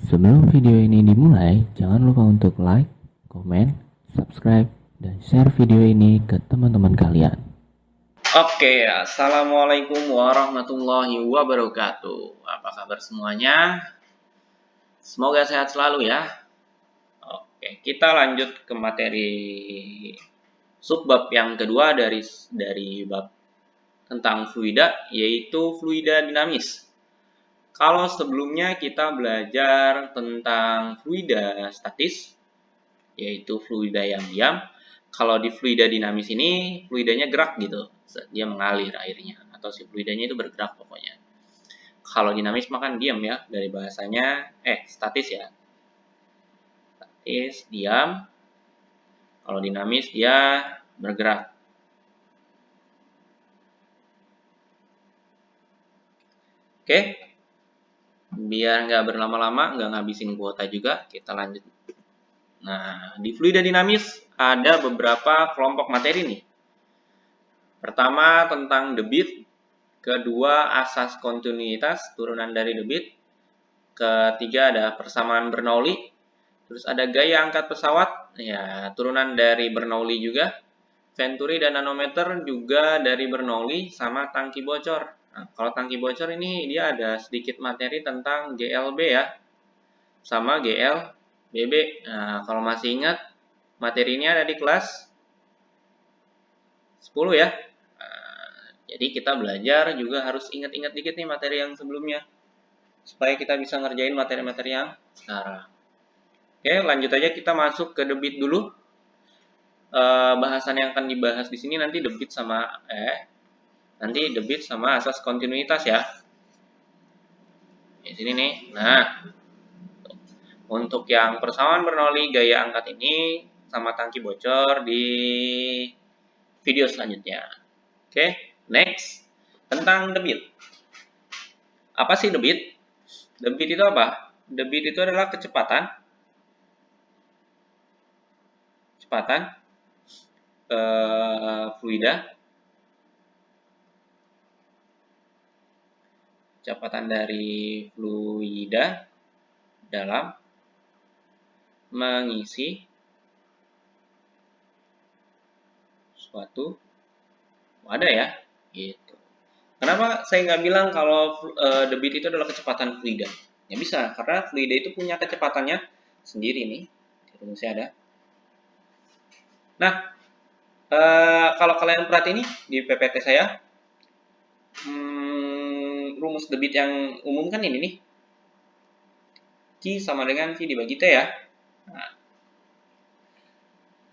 Sebelum video ini dimulai, jangan lupa untuk like, komen, subscribe, dan share video ini ke teman-teman kalian. Oke, assalamualaikum warahmatullahi wabarakatuh. Apa kabar semuanya? Semoga sehat selalu ya. Oke, kita lanjut ke materi subbab yang kedua dari bab tentang fluida, yaitu fluida dinamis. Kalau sebelumnya kita belajar tentang fluida statis, yaitu fluida yang diam. Kalau di fluida dinamis ini, fluidanya gerak gitu. Dia mengalir airnya. Atau si fluidanya itu bergerak pokoknya. Kalau dinamis makan diam ya. Dari bahasanya, statis ya. Statis, diam. Kalau dinamis dia bergerak. Oke. Biar nggak berlama-lama, nggak ngabisin kuota juga, kita lanjut. Nah, di fluida dinamis ada beberapa kelompok materi nih. Pertama tentang debit, kedua asas kontinuitas, turunan dari debit, ketiga ada persamaan Bernoulli, terus ada gaya angkat pesawat, ya turunan dari Bernoulli juga, Venturi dan nanometer juga dari Bernoulli, sama tangki bocor. Nah, kalau tangki bocor ini dia ada sedikit materi tentang GLB ya, sama GLBB. Nah, kalau masih ingat, materinya ada di kelas 10 ya. Jadi kita belajar juga harus ingat-ingat dikit nih materi yang sebelumnya, supaya kita bisa ngerjain materi-materi yang sekarang. Oke, lanjut aja kita masuk ke debit dulu. Bahasan yang akan dibahas di sini nanti debit sama asas kontinuitas ya. Di sini nih. Nah, untuk yang persamaan Bernoulli gaya angkat ini sama tangki bocor di video selanjutnya. Oke, next tentang debit. Apa sih debit? Debit itu apa? Debit itu adalah kecepatan fluida, kecepatan dari fluida dalam mengisi suatu wadah ya, gitu. Kenapa saya nggak bilang kalau debit itu adalah kecepatan fluida? Ya bisa, karena fluida itu punya kecepatannya sendiri nih. Rumusnya ada. Nah, kalau kalian perhatiin nih di PPT saya, rumus debit yang umum kan ini nih. Q sama dengan V dibagi T ya. Nah,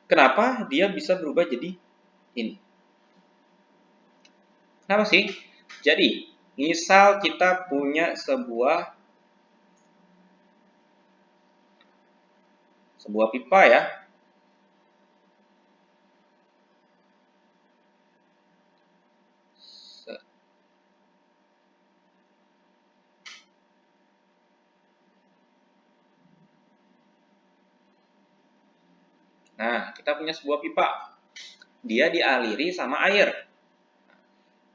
kenapa dia bisa berubah jadi ini? Kenapa sih? Jadi, misal kita punya sebuah pipa ya. Nah, kita punya sebuah pipa. Dia dialiri sama air.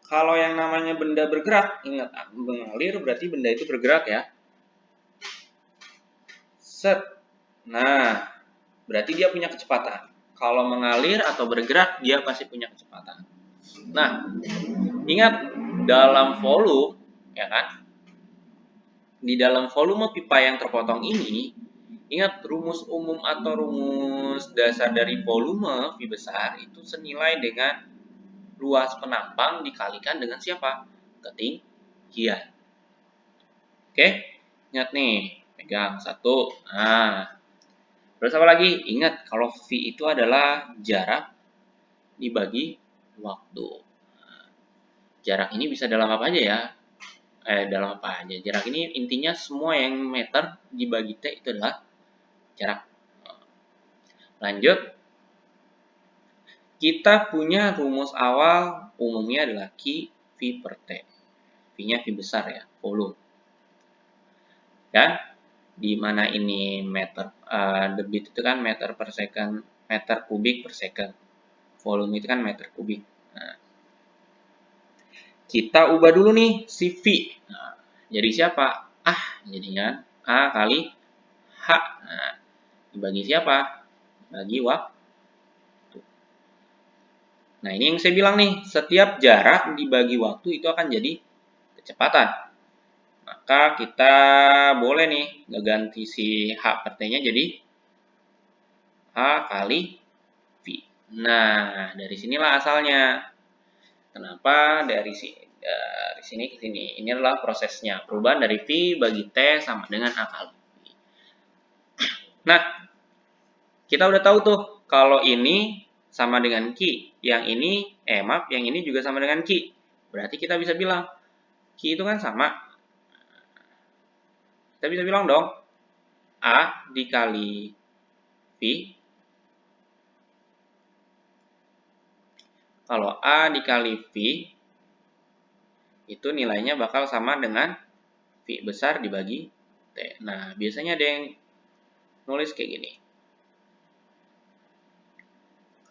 Kalau yang namanya benda bergerak, ingat, mengalir berarti benda itu bergerak ya. Set. Nah, berarti dia punya kecepatan. Kalau mengalir atau bergerak, dia pasti punya kecepatan. Nah, ingat, dalam volume, ya kan? Di dalam volume pipa yang terpotong ini, ingat rumus umum atau rumus dasar dari volume V besar itu senilai dengan luas penampang dikalikan dengan siapa? Ketinggian. Oke, ingat nih, pegang satu. Nah, terus apa lagi? Ingat kalau V itu adalah jarak dibagi waktu. Nah, jarak ini bisa dalam apa aja ya? Dalam apa aja? Jarak ini intinya semua yang meter dibagi T itu adalah jarak. Lanjut, kita punya rumus awal umumnya adalah Q V per T. V-nya V besar ya, volume. Dan di mana ini meter, debit itu kan meter per second, meter kubik per second. Volume itu kan meter kubik. Nah, kita ubah dulu nih si V. Nah, jadi siapa? Jadinya A kali H. Nah, dibagi siapa? Bagi waktu. Nah, ini yang saya bilang nih, setiap jarak dibagi waktu itu akan jadi kecepatan. Maka kita boleh nih ngeganti si H per T-nya jadi A kali V. Nah, dari sinilah asalnya. Kenapa dari sini ke sini? Ini adalah prosesnya. Perubahan dari V bagi T sama dengan A kali V. Nah, kita udah tahu tuh kalau ini sama dengan Q. Yang ini, yang ini juga sama dengan Q. Berarti kita bisa bilang Q itu kan sama. Kita bisa bilang dong A dikali V. Kalau A dikali V itu nilainya bakal sama dengan V besar dibagi T. Nah, biasanya ada yang nulis kayak gini.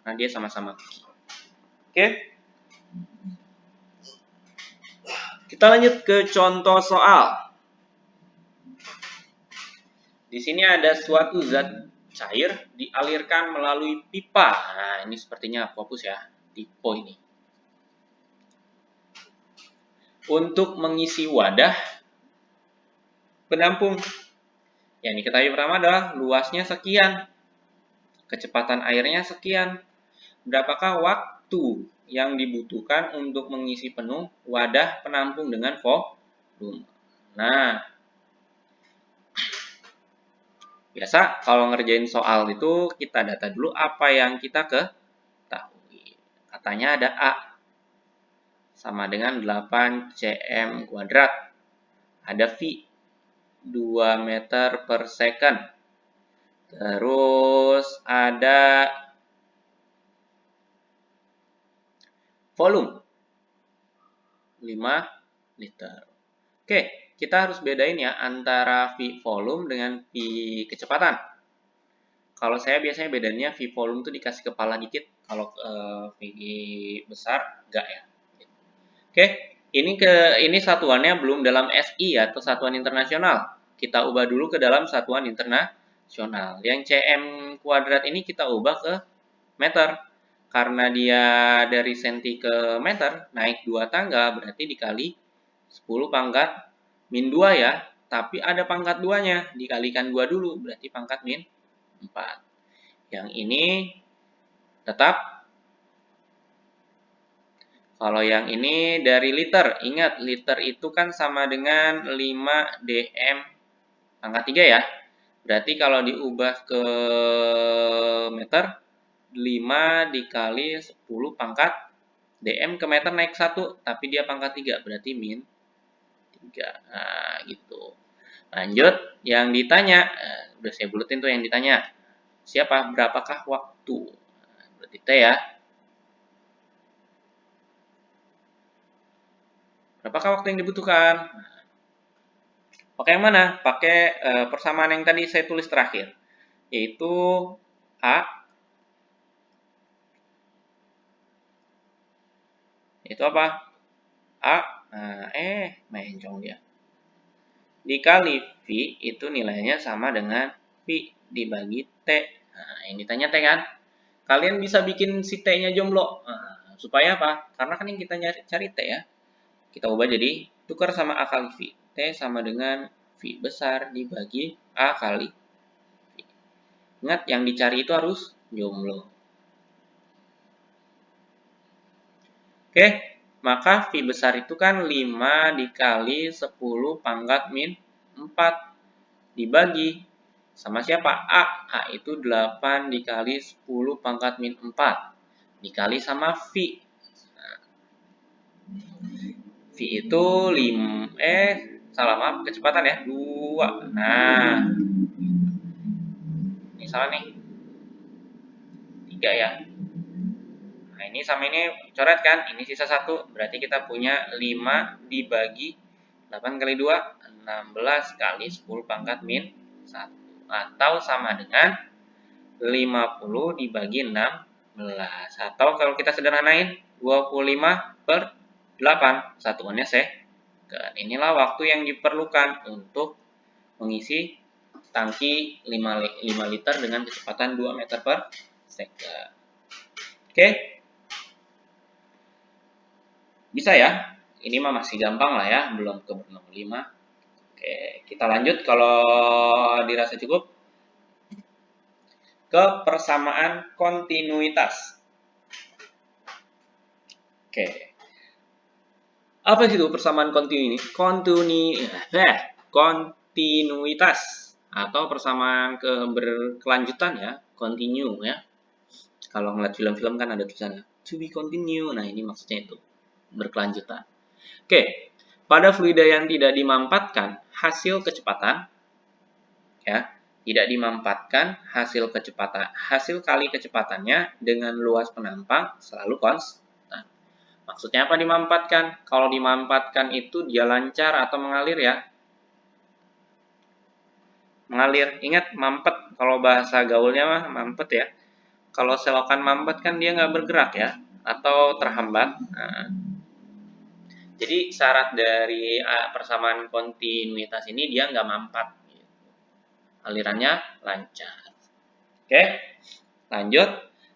Karena dia sama-sama Q. Oke. Kita lanjut ke contoh soal. Di sini ada suatu zat cair dialirkan melalui pipa. Nah, ini sepertinya aku hapus ya, tipe ini. Untuk mengisi wadah penampung. Yang diketahui pertama adalah luasnya sekian. Kecepatan airnya sekian. Berapakah waktu yang dibutuhkan untuk mengisi penuh wadah penampung dengan volume? Nah, biasa kalau ngerjain soal itu kita data dulu apa yang kita ketahui. Katanya ada A sama dengan 8 cm kuadrat. Ada V 2 meter per second. Terus ada volume 5 liter. Oke, kita harus bedain ya antara V volume dengan V kecepatan. Kalau saya biasanya bedanya V volume tuh dikasih kepala dikit, kalau V besar enggak ya. Oke, ini satuannya belum dalam SI atau satuan internasional. Kita ubah dulu ke dalam satuan internasional. Yang cm kuadrat ini kita ubah ke meter. Karena dia dari senti ke meter, naik 2 tangga berarti dikali 10 pangkat min 2 ya. Tapi ada pangkat 2-nya, dikalikan 2 dulu, berarti pangkat min 4. Yang ini tetap. Kalau yang ini dari liter, ingat liter itu kan sama dengan 5 dm pangkat 3 ya. Berarti kalau diubah ke meter, 5 dikali 10 pangkat dm ke meter naik 1, tapi dia pangkat 3, berarti min 3. Nah, gitu. Lanjut, yang ditanya, udah saya buletin tuh yang ditanya. Siapa? Berapakah waktu? Berarti T ya. Berapakah waktu yang dibutuhkan? Pakai yang mana? Pakai persamaan yang tadi saya tulis terakhir, yaitu A, itu apa? A, mencong dia. Dikali V itu nilainya sama dengan V dibagi T. Nah, yang ditanya T kan? Kalian bisa bikin si T-nya jomblo. Nah, supaya apa? Karena kan yang kita cari T ya. Kita ubah jadi tukar sama A kali V. T sama dengan V besar dibagi A kali V. Ingat, yang dicari itu harus jomblo. Oke, maka V besar itu kan 5 dikali 10 pangkat min 4 dibagi sama siapa? A. A itu 8 dikali 10 pangkat min 4 dikali sama V. Nah, V itu 5, salah kecepatan ya, 2. Nah, ini salah nih, 3 ya. Nah, ini sama ini coret kan, ini sisa 1, berarti kita punya 5 dibagi 8 kali 2, 16 kali 10 pangkat min 1. Atau sama dengan 50 dibagi 16. Atau kalau kita sederhanain, 25 per 8. Satuannya second. Inilah waktu yang diperlukan untuk mengisi tangki 5 liter dengan kecepatan 2 meter per second. Oke. Bisa ya? Ini mah masih gampang lah ya, belum ke bernomor 5. Oke, kita lanjut kalau dirasa cukup ke persamaan kontinuitas. Oke. Apa sih itu persamaan kontinuitas atau persamaan berkelanjutan ya, continue ya. Kalau ngeliat film-film kan ada tulisannya to be continue. Nah, ini maksudnya itu berkelanjutan. Oke. Pada fluida yang tidak dimampatkan hasil kecepatan ya, tidak dimampatkan hasil kali kecepatannya dengan luas penampang selalu konstan. Maksudnya apa dimampatkan? Kalau dimampatkan itu dia lancar atau mengalir ya. Mengalir, ingat mampet, kalau bahasa gaulnya mah mampet ya. Kalau selokan mampet kan dia nggak bergerak ya, atau terhambat. Nah, jadi syarat dari persamaan kontinuitas ini dia nggak mampat. Alirannya lancar. Oke, lanjut.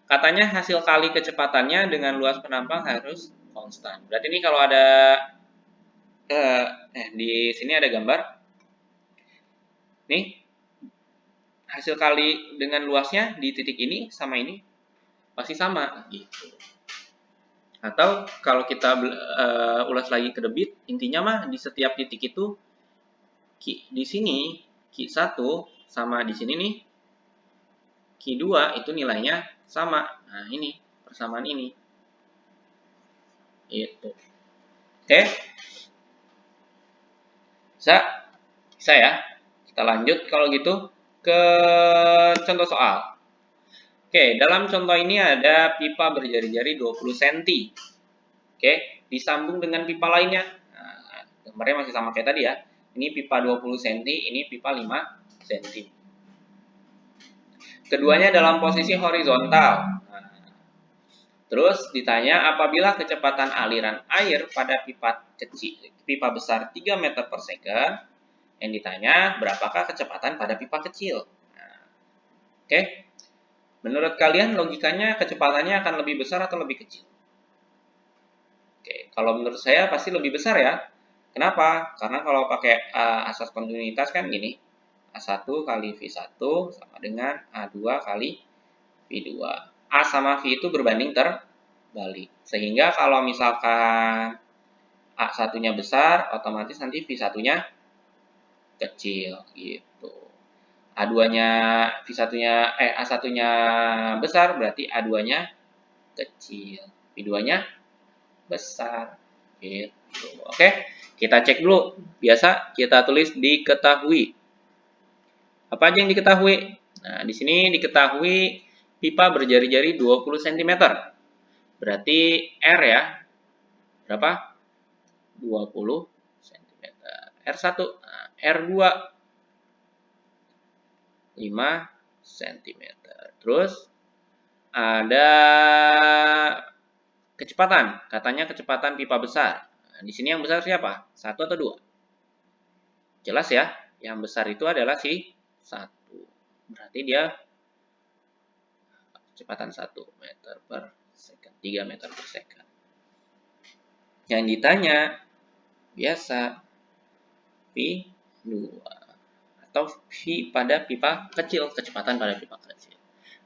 Katanya hasil kali kecepatannya dengan luas penampang harus konstan. Berarti ini kalau ada di sini ada gambar. Nih, hasil kali dengan luasnya di titik ini sama ini pasti sama gitu. Atau kalau kita ulas lagi ke debit, intinya mah di setiap titik itu di sini Q1 sama di sini nih Q2 itu nilainya sama. Nah, ini persamaan ini. Itu. Oke. Bisa ya. Kita lanjut kalau gitu ke contoh soal. Oke, dalam contoh ini ada pipa berjari-jari 20 cm. Oke, disambung dengan pipa lainnya. Nah, gambarnya masih sama kayak tadi ya. Ini pipa 20 cm, ini pipa 5 cm. Keduanya dalam posisi horizontal. Nah, terus ditanya apabila kecepatan aliran air pada pipa besar 3 meter per second, yang ditanya berapakah kecepatan pada pipa kecil. Nah, oke. Menurut kalian logikanya kecepatannya akan lebih besar atau lebih kecil? Oke, kalau menurut saya pasti lebih besar ya. Kenapa? Karena kalau pakai asas kontinuitas kan gini. A1 kali V1 sama dengan A2 kali V2. A sama V itu berbanding terbalik. Sehingga kalau misalkan A1-nya besar, otomatis nanti V1-nya kecil gitu. A2-nya V1-nya A1-nya besar berarti A2-nya kecil. V2-nya besar gitu. Oke, kita cek dulu. Biasa kita tulis diketahui. Apa aja yang diketahui? Nah, di sini diketahui pipa berjari-jari 20 cm. Berarti R ya. Berapa? 20 cm. R1, nah, R2 5 cm. Terus ada kecepatan. Katanya kecepatan pipa besar. Nah, di sini yang besar siapa? 1 atau 2? Jelas ya. Yang besar itu adalah si 1. Berarti dia kecepatan 1 meter per second. 3 meter per second. Yang ditanya biasa V2 atau V pada pipa kecil, kecepatan pada pipa kecil.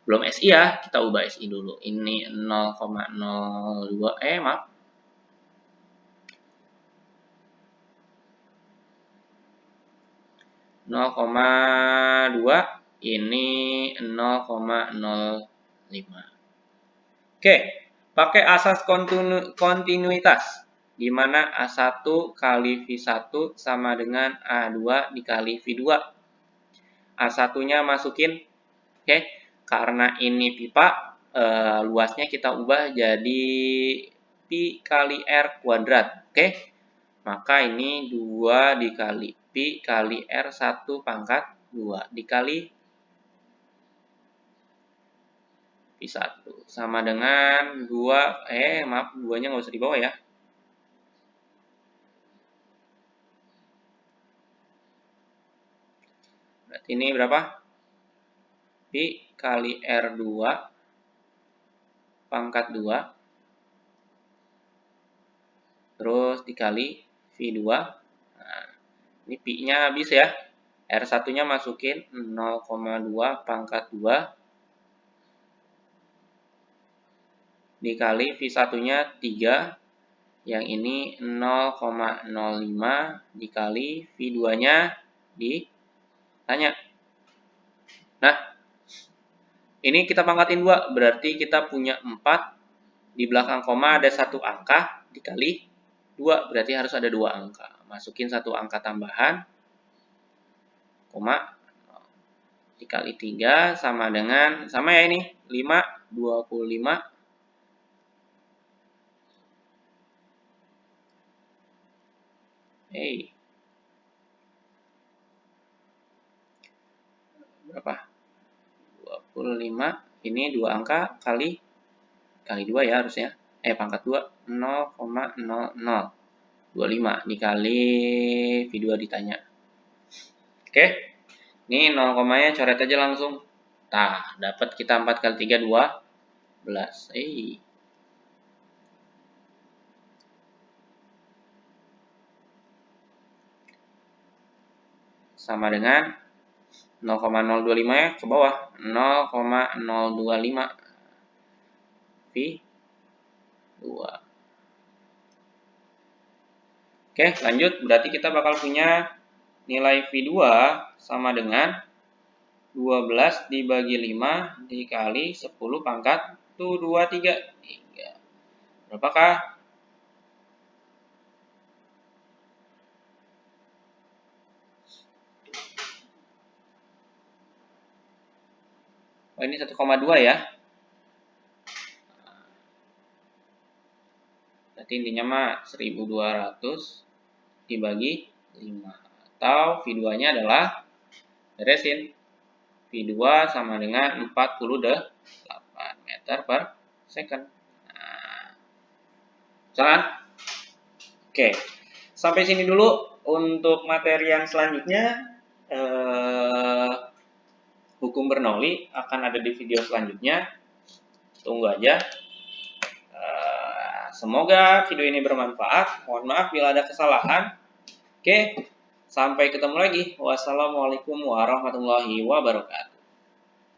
Belum SI ya, kita ubah SI dulu. Ini 0,02 maaf. Ini 0,05. Oke, pakai asas kontinuitas, di mana A1 kali V1 sama dengan A2 dikali V2. A1-nya masukin, oke, karena ini pipa, luasnya kita ubah jadi Pi kali R kuadrat, oke. Maka ini 2 dikali Pi kali R1 pangkat 2 dikali Pi1 sama dengan 2, maaf 2-nya nggak usah dibawa ya. Berarti ini berapa? Pi kali R2 pangkat 2 terus dikali V2. Nah, ini Pi-nya habis ya. R1-nya masukin 0,2 pangkat 2 dikali V1-nya 3. Yang ini 0,05 dikali V2-nya ditanya. Nah, ini kita pangkatin 2, berarti kita punya 4. Di belakang koma ada satu angka dikali 2, berarti harus ada 2 angka. Masukin satu angka tambahan, koma, dikali 3 sama dengan, sama ya ini, 5, 25. Berapa? 25, ini 2 angka kali 2 ya harusnya. Pangkat 2, 0,0025 dikali V2 ditanya. Oke, ini 0, komanya coret aja langsung. Nah, dapat kita 4 kali 3, 12. Sama dengan 0,025 ya ke bawah, 0,025 V2. Oke, lanjut. Berarti kita bakal punya nilai V2 sama dengan 12 dibagi 5 dikali 10 pangkat 3. Berapakah? Oh, ini 1,2 ya. Berarti intinya mah 1200 dibagi 5. Atau V2-nya adalah, beresin, V2 sama dengan 48 meter per second. Nah, jalan. Oke, sampai sini dulu untuk materi yang selanjutnya. Hukum Bernoulli akan ada di video selanjutnya. Tunggu aja. Semoga video ini bermanfaat. Mohon maaf bila ada kesalahan. Oke, sampai ketemu lagi. Wassalamualaikum warahmatullahi wabarakatuh.